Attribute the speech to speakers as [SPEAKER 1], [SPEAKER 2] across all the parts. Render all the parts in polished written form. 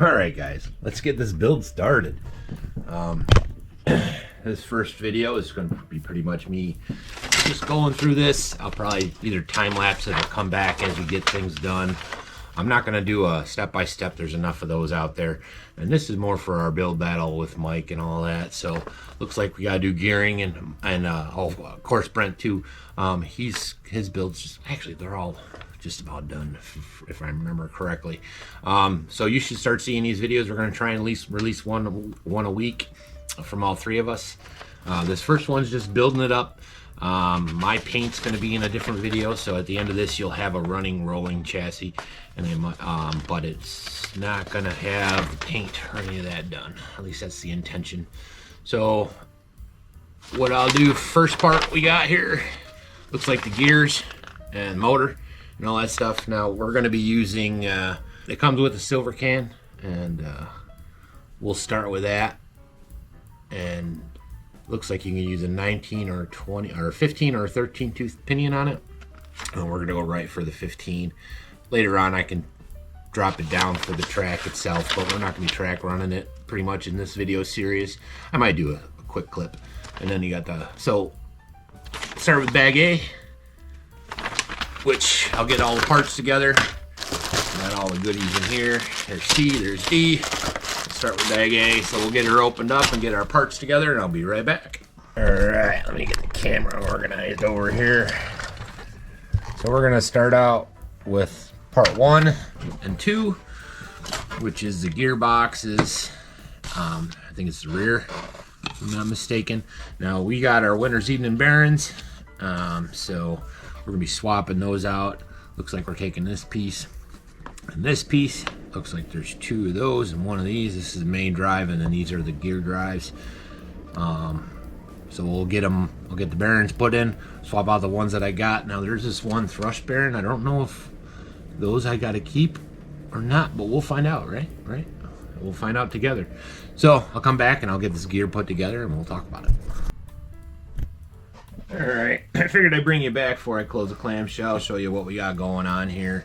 [SPEAKER 1] Alright guys, let's get this build started. This first video is going to be pretty much me just going through this. I'll probably either time lapse it or come back as we get things done. I'm not going to do a step-by-step, there's enough of those out there. And this is more for our build battle with Mike and all that. So looks like we got to do gearing and of course Brent too. His builds, just, actually they're all just about done if I remember correctly. So you should start seeing these videos. We're going to try and at least release one a week from all three of us. This first one's just building it up. My paint's going to be in a different video, so at the end of this you'll have a rolling chassis, and then but it's not going to have the paint or any of that done. At least that's the intention. So what I'll do, first part we got here looks like the gears and motor and all that stuff. Now we're going to be using it comes with a silver can, and we'll start with that. And looks like you can use a 19 or 20 or 15 or 13 tooth pinion on it, and we're gonna go right for the 15. Later on I can drop it down for the track itself, but we're not gonna be track running it pretty much in this video series. I might do a quick clip. And then you got the, so start with bag A, which I'll get all the parts together. Got all the goodies in here. There's C, there's D. Start with bag A, so we'll get her opened up and get our parts together, and I'll be right back. Alright, let me get the camera organized over here. So we're gonna start out with part 1 and 2, which is the gearboxes. I think it's the rear, if I'm not mistaken. Now we got our winter's evening bearings, so we're gonna be swapping those out. Looks like we're taking this piece and this piece. Looks like there's 2 of those and 1 of these. This is the main drive, and then these are the gear drives. So we'll get them. I'll get the bearings put in, swap out the ones that I got. Now there's this one thrush bearing. I don't know if those I got to keep or not, but we'll find out, right? We'll find out together. So I'll come back and I'll get this gear put together and we'll talk about it. All right, I figured I'd bring you back before I close the clamshell, show you what we got going on here.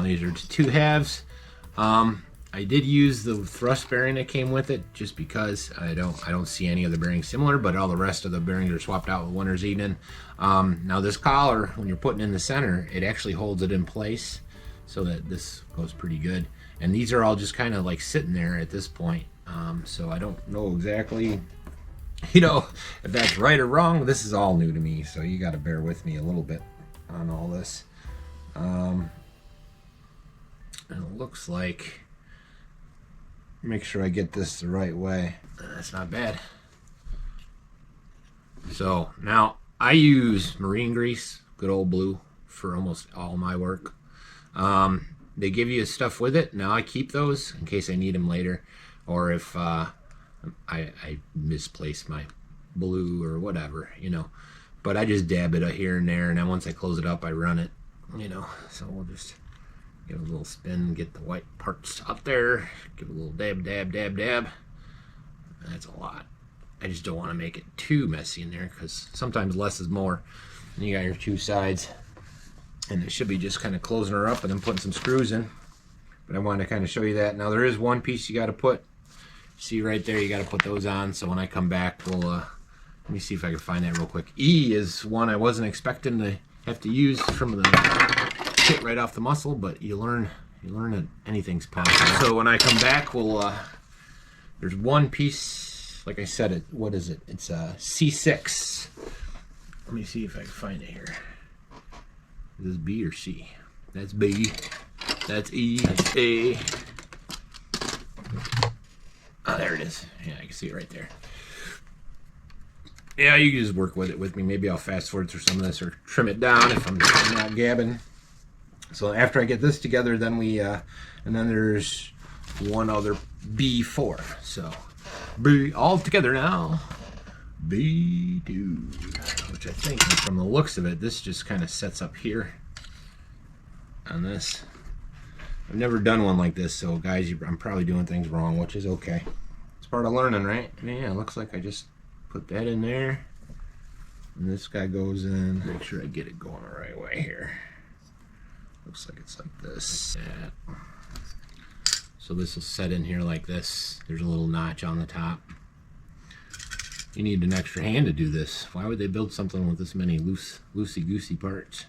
[SPEAKER 1] These are 2 halves. I did use the thrust bearing that came with it just because I don't see any of the bearings similar, but all the rest of the bearings are swapped out with winter's evening. Now this collar, when you're putting in the center, it actually holds it in place so that this goes pretty good. And these are all just kind of like sitting there at this point. So I don't know exactly, if that's right or wrong. This is all new to me, so you got to bear with me a little bit on all this. And it looks like, make sure I get this the right way. That's not bad. So now I use marine grease, good old blue, for almost all my work. They give you stuff with it. Now I keep those in case I need them later, or if I misplace my blue or whatever, But I just dab it here and there, and then once I close it up, I run it, So we'll just give it a little spin, get the white parts up there, give it a little dab. That's a lot. I just don't want to make it too messy in there, because sometimes less is more. And you got your 2 sides, and it should be just kind of closing her up and then putting some screws in. But I wanted to kind of show you that. Now there is one piece you got to put, see right there, you got to put those on. So when I come back, we'll let me see if I can find that real quick. E is one I wasn't expecting to have to use from the kit right off the muscle, but you learn that anything's possible. So when I come back, we'll there's one piece, like I said, what is it? It's a C6. Let me see if I can find it here. Is this B or C? That's B. That's E. That's A. Oh, there it is. Yeah, I can see it right there. Yeah, you can just work with it with me. Maybe I'll fast forward through some of this or trim it down if I'm not gabbing. So after I get this together, then and then there's one other B4. So B all together now. B2, which I think from the looks of it, this just kind of sets up here on this. I've never done one like this, so guys, I'm probably doing things wrong, which is okay. It's part of learning, right? Yeah, it looks like I just put that in there, and this guy goes in. Make sure I get it going the right way here. Looks like it's like this. Yeah. So this will set in here like this. There's a little notch on the top. You need an extra hand to do this. Why would they build something with this many loosey-goosey parts?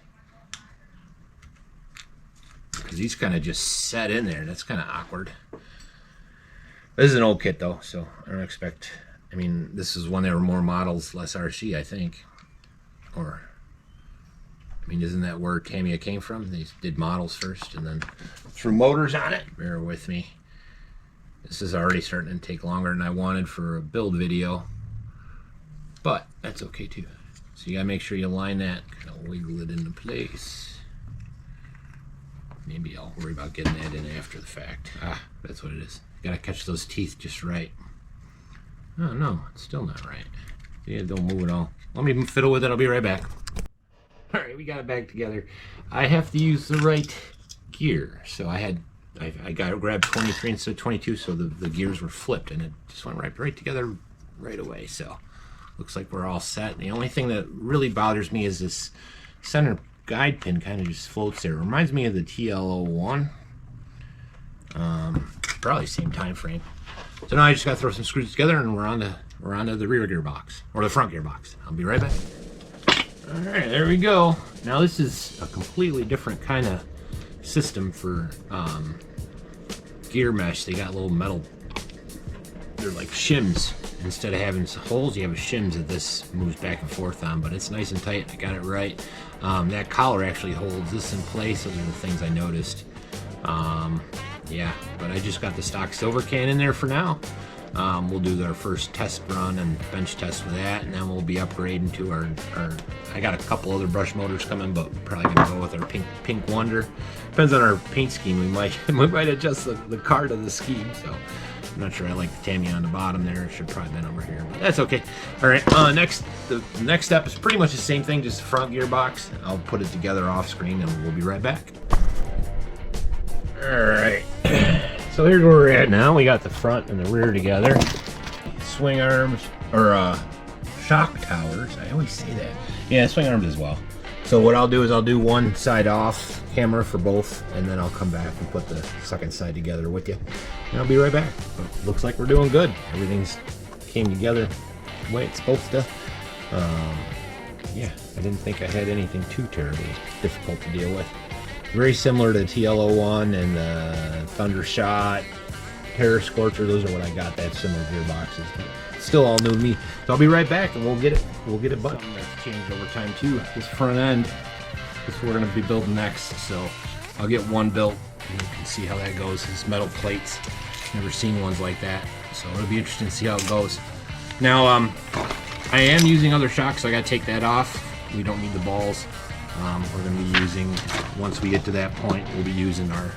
[SPEAKER 1] Because these kind of just set in there. That's kind of awkward. This is an old kit though, so I don't expect... I mean, this is when there were more models, less RC, I think. Or... I mean, isn't that where Tamiya came from? They did models first and then threw motors on it. Bear with me. This is already starting to take longer than I wanted for a build video. But that's okay too. So you gotta make sure you line that. Kind of wiggle it into place. Maybe I'll worry about getting that in after the fact. Ah, that's what it is. Gotta catch those teeth just right. Oh no, it's still not right. Yeah, don't move at all. Let me fiddle with it. I'll be right back. All right, we got it back together. I have to use the right gear. So I grabbed 23 instead of 22, so the gears were flipped, and it just went right together right away. So looks like we're all set. The only thing that really bothers me is this center guide pin kind of just floats there. It reminds me of the TL01. Probably same time frame. So now I just got to throw some screws together, and we're on to the rear gearbox or the front gearbox. I'll be right back. All right, there we go. Now this is a completely different kind of system for gear mesh. They got little metal, they're like shims. Instead of having holes, you have a shims that this moves back and forth on, but it's nice and tight. I got it right. That collar actually holds this in place. Those are the things I noticed. Yeah, but I just got the stock silver can in there for now. We'll do our first test run and bench test with that, and then we'll be upgrading to our I got a couple other brush motors coming, but we're probably gonna go with our pink Wonder. Depends on our paint scheme. We might adjust the car to the scheme. So I'm not sure I like the Tamiya on the bottom there. It should probably been over here, but that's okay. All right, the next step is pretty much the same thing, just the front gearbox. I'll put it together off screen, and we'll be right back. All right. So here's where we're at now. We got the front and the rear together. Swing arms, or shock towers. I always say that. Yeah, swing arms as well. So what I'll do is I'll do one side off camera for both, and then I'll come back and put the second side together with you. And I'll be right back. But looks like we're doing good. Everything's came together the way it's supposed to. Yeah, I didn't think I had anything too terribly difficult to deal with. Very similar to TL01 and the Thundershot, Terror Scorcher. Those are what I got. That similar gearboxes. But still all new to me. So I'll be right back, and we'll get it. We'll get it. But that's changed over time too. This front end. This is what we're going to be building next. So I'll get one built. And you can see how that goes. These metal plates. Never seen ones like that. So it'll be interesting to see how it goes. Now I am using other shocks, so I got to take that off. We don't need the balls. We're going to be using, once we get to that point, we'll be using our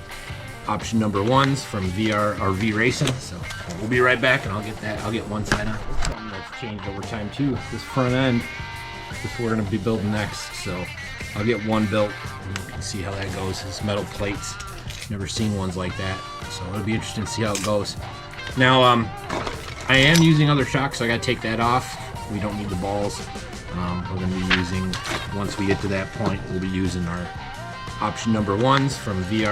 [SPEAKER 1] option number ones from V Racing. So we'll be right back, and I'll get that. I'll get one side on. Something that's changed over time too. This front end. This is what we're going to be building next. So I'll get one built. And you can see how that goes. These metal plates. Never seen ones like that. So it'll be interesting to see how it goes. Now I am using other shocks, so I got to take that off. We don't need the balls. We're going to be using, once we get to that point, we'll be using our option number ones from V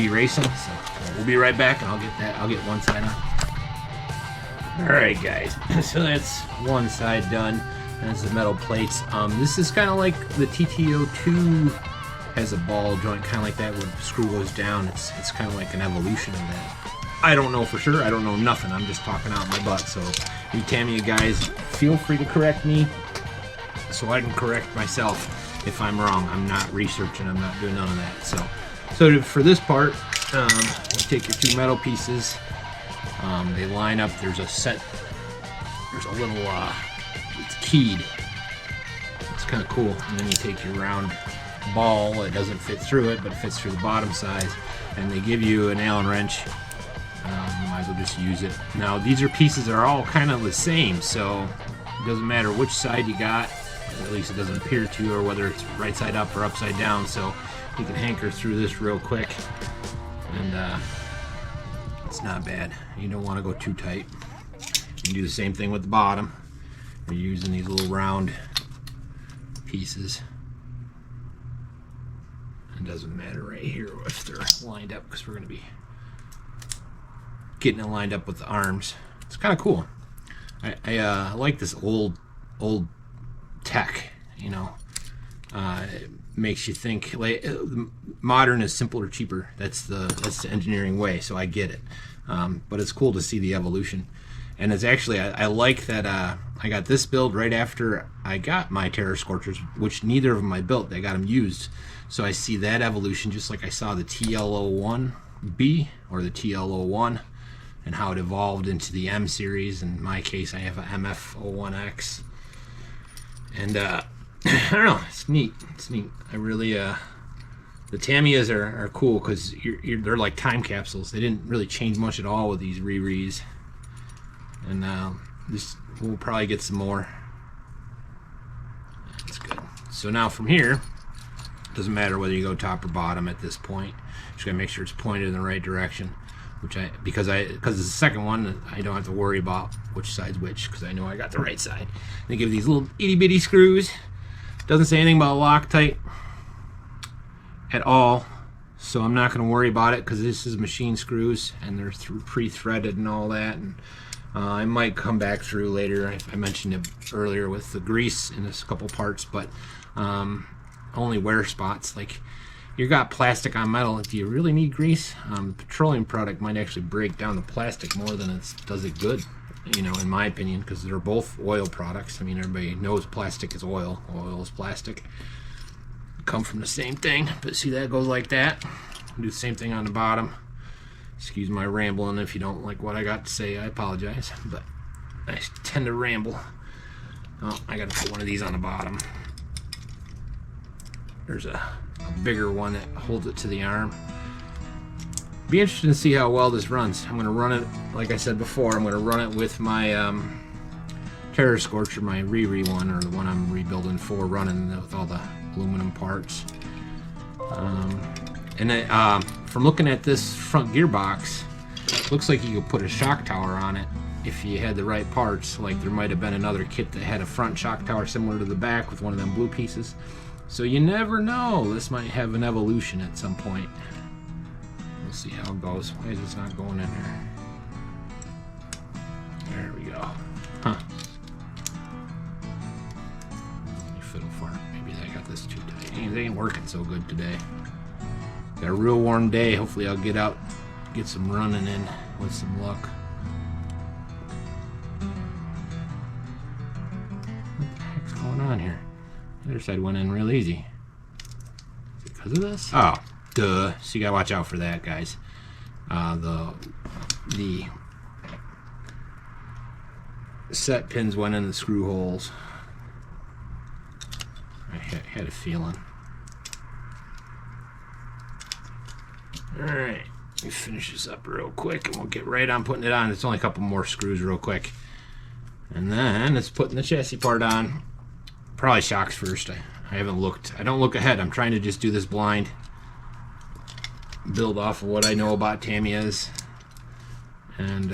[SPEAKER 1] Racing. So we'll be right back, and I'll get that. I'll get one side on. All right, guys. So that's one side done. That's the metal plates. This is kind of like the TT02 has a ball joint, kind of like that, where the screw goes down. It's kind of like an evolution of that. I don't know for sure. I don't know nothing. I'm just talking out my butt. So you Tamiya guys, feel free to correct me, so I can correct myself if I'm wrong. I'm not researching, I'm not doing none of that. So for this part, you take your two metal pieces, they line up, there's a little, it's keyed. It's kind of cool. And then you take your round ball, it doesn't fit through it, but it fits through the bottom size, and they give you an Allen wrench. You might as well just use it. Now these pieces are all kind of the same, so it doesn't matter which side you got. At least it doesn't appear to, or whether it's right side up or upside down. So you can hanker through this real quick, and it's not bad. You don't want to go too tight. You can do the same thing with the bottom. We're using these little round pieces. It doesn't matter right here if they're lined up, because we're going to be getting it lined up with the arms. It's kind of cool. I like this old tech, you know. It makes you think like modern is simpler, cheaper. That's the engineering way, so I get it. But it's cool to see the evolution. And it's actually, I like that I got this build right after I got my Terror Scorchers, which neither of them I built. I got them used. So I see that evolution just like I saw the TL01B or the TL01 and how it evolved into the M series. In my case, I have a MF01X. And I don't know, it's neat. It's neat. I really, the Tamiyas are cool because they're like time capsules. They didn't really change much at all with these re-res. And we'll probably get some more. That's good. So now from here, doesn't matter whether you go top or bottom at this point. Just gotta make sure it's pointed in the right direction. Because it's the second one, I don't have to worry about which side's which because I know I got the right side. They give these little itty bitty screws. Doesn't say anything about Loctite at all, so I'm not going to worry about it because this is machine screws and they're pre-threaded and all that. And I might come back through later. I mentioned it earlier with the grease in this couple parts, but only wear spots. Like you got plastic on metal. Do you really need grease? Petroleum product might actually break down the plastic more than it does it good. You know, in my opinion, because they're both oil products. I mean, everybody knows plastic is oil. Oil is plastic. Come from the same thing. But see, that goes like that. Do the same thing on the bottom. Excuse my rambling. If you don't like what I got to say, I apologize. But I tend to ramble. Oh, I got to put one of these on the bottom. There's a bigger one that holds it to the arm. Be interested to see how well this runs. I'm going to run it, like I said before, I'm going to run it with my Terror Scorcher, my re one, or the one I'm rebuilding for, running with all the aluminum parts. From looking at this front gearbox, looks like you could put a shock tower on it if you had the right parts. Like there might have been another kit that had a front shock tower similar to the back with one of them blue pieces. So you never know. This might have an evolution at some point. We'll see how it goes. Why is this not going in there? There we go. Huh. You fiddle fart. Maybe I got this too tight. They ain't working so good today. Got a real warm day. Hopefully I'll get out, get some running in with some luck. What the heck's going on here? The other side went in real easy. Is it because of this? Oh. Duh. So you gotta watch out for that, guys. The set pins went in the screw holes. I had a feeling. Alright, let me finish this up real quick and we'll get right on putting it on. It's only a couple more screws real quick. And then it's putting the chassis part on. Probably shocks first. I haven't looked. I don't look ahead. I'm trying to just do this blind. Build off of what I know about Tamiyas and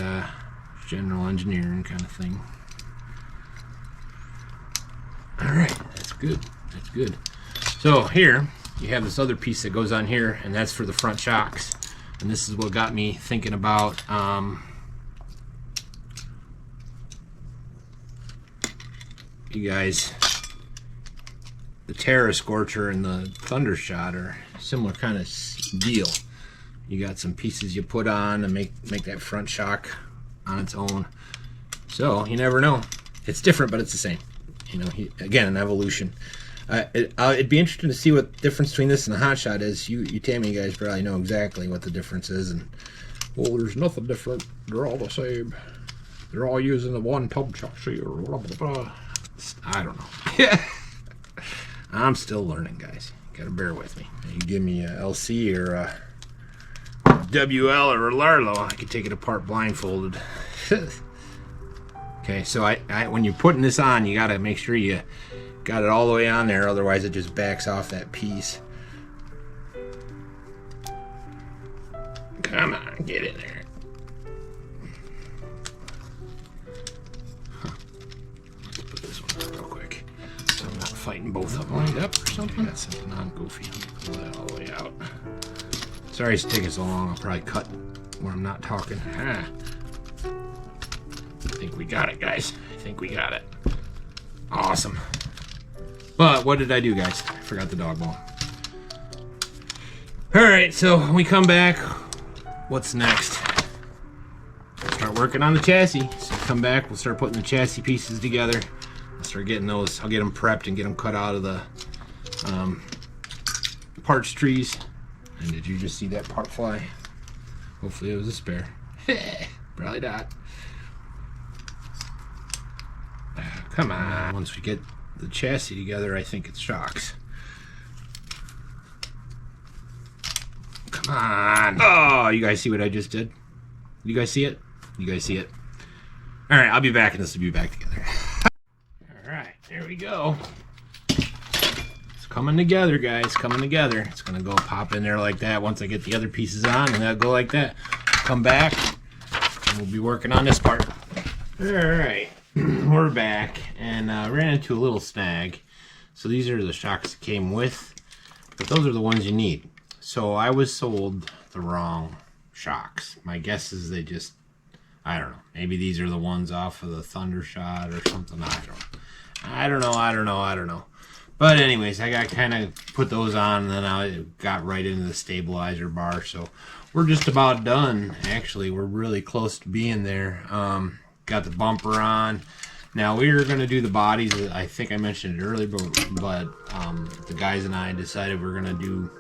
[SPEAKER 1] general engineering kind of thing. Alright, that's good. That's good. So here you have this other piece that goes on here, and that's for the front shocks. And this is what got me thinking about you guys. The Terror Scorcher and the Thundershot are similar kind of deal. You got some pieces you put on to make that front shock on its own. So you never know. It's different, but it's the same. You know, again, an evolution. It'd be interesting to see what the difference between this and the Hotshot is. You Tamiya guys probably know exactly what the difference is. And well, there's nothing different. They're all the same. They're all using the one tub chassis or blah blah blah. I don't know. Yeah. I'm still learning, guys. Gotta bear with me. You give me a LC or a WL or a Larlo, I could take it apart blindfolded. Okay, so when you're putting this on, you gotta make sure you got it all the way on there, otherwise it just backs off that piece. Come on, get in there. Let's put this one on real quick. So I'm not fighting both of them lined up or something. That's something on goofy. Pull that all the way out. Sorry it's taking so long. I'll probably cut where I'm not talking. I think we got it, guys. I think we got it. Awesome. But what did I do, guys? I forgot the dog bone. Alright, so when we come back, what's next? Start working on the chassis. So come back, we'll start putting the chassis pieces together. I'll start getting those, I'll get them prepped and get them cut out of the parts trees. And did you just see that part fly? Hopefully it was a spare. Probably not. Come on. Once we get the chassis together, I think it's shocks. Come on. Oh, you guys see what I just did? You guys see it? You guys see it? All right, I'll be back and this will be back together. All right, there we go. It's coming together, guys, coming together. It's gonna go pop in there like that once I get the other pieces on, and that'll go like that. Come back, and we'll be working on this part. All right, we're back, and ran into a little snag. So these are the shocks that came with, but those are the ones you need. So I was sold the wrong shocks. My guess is they just, I don't know. Maybe these are the ones off of the Thundershot or something. I don't know. But anyways, I got kind of put those on, and then I got right into the stabilizer bar. So we're just about done. Actually, we're really close to being there. Got the bumper on. Now we were going to do the bodies. I think I mentioned it earlier, but the guys and I decided we're going to do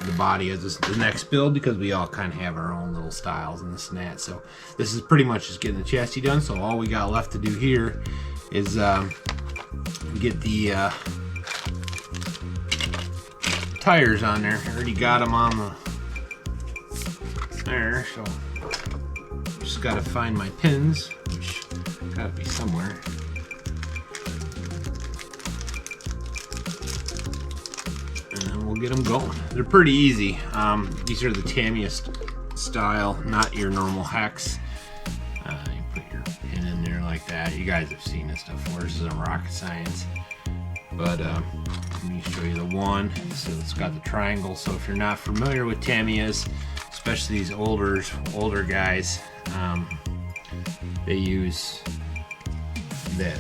[SPEAKER 1] the body as the next build because we all kind of have our own little styles and this and that. So this is pretty much just getting the chassis done. So all we got left to do here is get the tires on there. I already got them on there, so just got to find my pins, which got to be somewhere. We'll get them going. They're pretty easy. These are the Tamiya style, not your normal hex. You put your pin in there like that. You guys have seen this stuff before. This isn't rocket science. But let me show you the one. So it's got the triangle. So if you're not familiar with Tamiyas, especially these older guys, they use that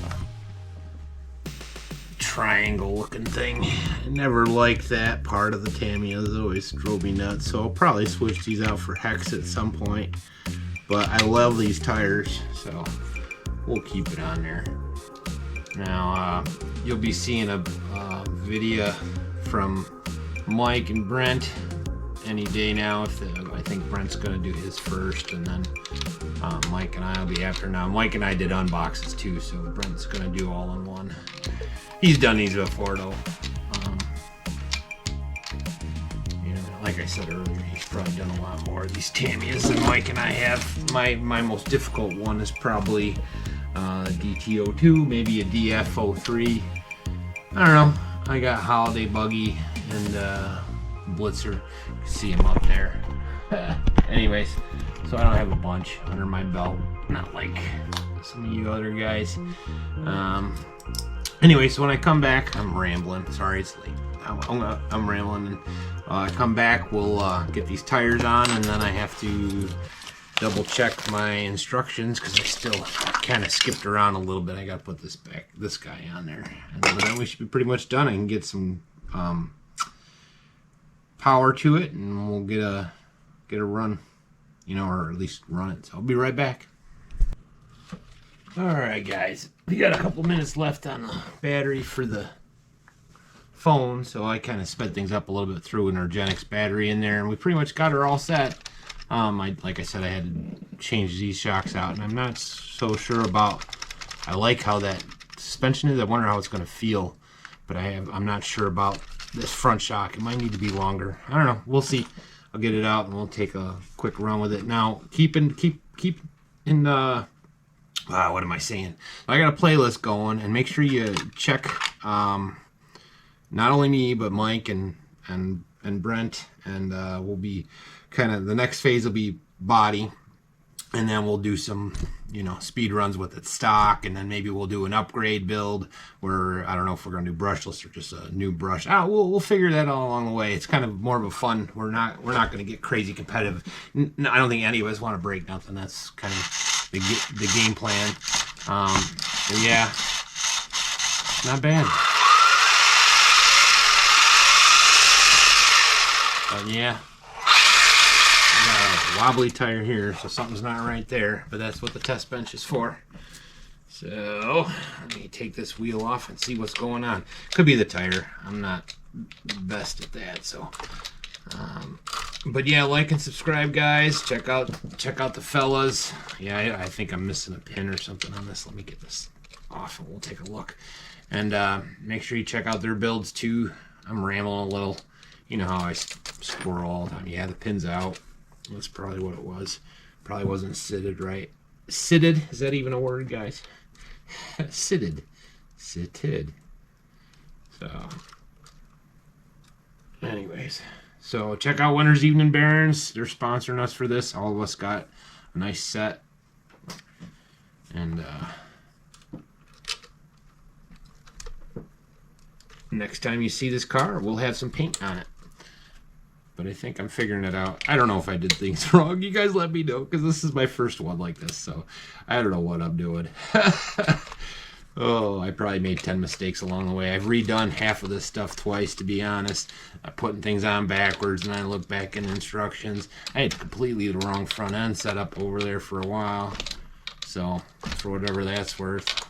[SPEAKER 1] triangle looking thing. I never liked that part of the Tamiya. It always drove me nuts, so I'll probably switch these out for hex at some point, but I love these tires, so we'll keep it on there. Now you'll be seeing a video from Mike and Brent any day now. I think Brent's gonna do his first, and then Mike and I will be after. Now Mike and I did unboxes too, so Brent's gonna do all in one. He's done these before though. You know, like I said earlier, he's probably done a lot more of these Tamiyas than Mike and I have. My most difficult one is probably DTO2, maybe a DF03. I don't know. I got Holiday Buggy and Blitzer. You can see him up there. Anyways, so I don't have a bunch under my belt. Not like some of you other guys. Anyway, so when I come back, I'm rambling. Sorry, it's late. I'm rambling. And I come back, we'll get these tires on, and then I have to double check my instructions because I still kind of skipped around a little bit. I got to put this guy on there, and then we should be pretty much done. I can get some power to it, and we'll get a run, you know, or at least run it. So I'll be right back. Alright guys, we got a couple minutes left on the battery for the phone, so I kind of sped things up a little bit, threw an URGENEX battery in there, and we pretty much got her all set. Like I said, I had to change these shocks out, and I'm not so sure about, I like how that suspension is. I wonder how it's going to feel, but I'm not sure about this front shock. It might need to be longer. I don't know. We'll see. I'll get it out and we'll take a quick run with it. Now, keep in what am I saying? I got a playlist going, and make sure you check not only me but Mike and Brent, and we'll be kind of, the next phase will be body, And then we'll do some, you know, speed runs with it stock, and then maybe we'll do an upgrade build where I don't know if we're gonna do brushless or just a new brush. We'll figure that out along the way. It's kind of more of a fun. We're not gonna get crazy competitive. I don't think any of us want to break nothing. That's kind of the game plan. But yeah, not bad. But yeah. Wobbly tire here, so something's not right there, but that's what the test bench is for. So let me take this wheel off and see what's going on. Could be the tire. I'm not the best at that, so but yeah, like and subscribe, guys. Check out the fellas. Yeah, I think I'm missing a pin or something on this. Let me get this off and we'll take a look. And make sure you check out their builds too. I'm rambling a little. You know how I squirrel all the time. Yeah, the pin's out. That's probably what it was. Probably wasn't sitted right. Sitted? Is that even a word, guys? Sitted. Sitted. So, anyways. So, check out Winter's Evening Barons. They're sponsoring us for this. All of us got a nice set. And, next time you see this car, we'll have some paint on it. But I think I'm figuring it out. I don't know if I did things wrong. You guys let me know, because this is my first one like this, so I don't know what I'm doing. Oh, I probably made 10 mistakes along the way. I've redone half of this stuff twice, to be honest. I'm putting things on backwards, and I look back in instructions. I had completely the wrong front end set up over there for a while. So, for whatever that's worth.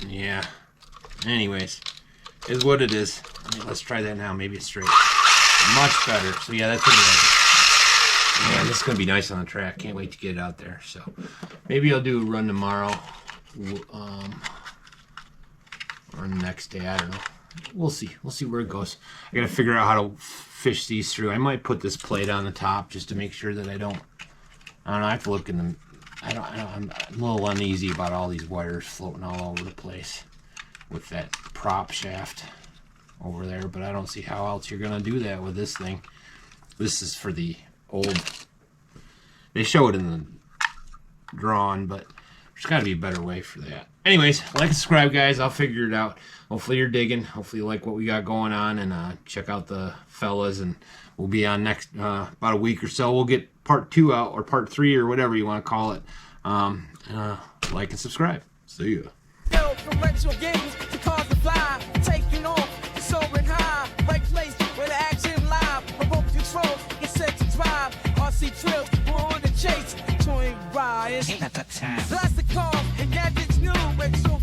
[SPEAKER 1] Yeah. Anyways, is what it is. Let's try that now. Maybe it's straight. Much better. So yeah, that's what it is. Yeah, this is gonna be nice on the track. Can't wait to get it out there. So maybe I'll do a run tomorrow, or the next day. I don't know. We'll see. We'll see where it goes. I gotta figure out how to fish these through. I might put this plate on the top just to make sure that I don't know. I have to look in the. I'm a little uneasy about all these wires floating all over the place with that prop shaft over there, but I don't see how else you're gonna do that with this thing. This is for the old. They show it in the drawing, but there's got to be a better way for that. Anyways, like and subscribe, guys. I'll figure it out. Hopefully you're digging. Hopefully you like what we got going on, and check out the fellas. And we'll be on next about a week or so. We'll get part 2 out, or part 3, or whatever you want to call it. Like and subscribe. See ya.
[SPEAKER 2] From retro games to cars to fly, taking off, soaring high, right place where the action live, remote control, get set to drive, RC thrills, we're on the chase, touring rides, plastic cars and gadgets new, retro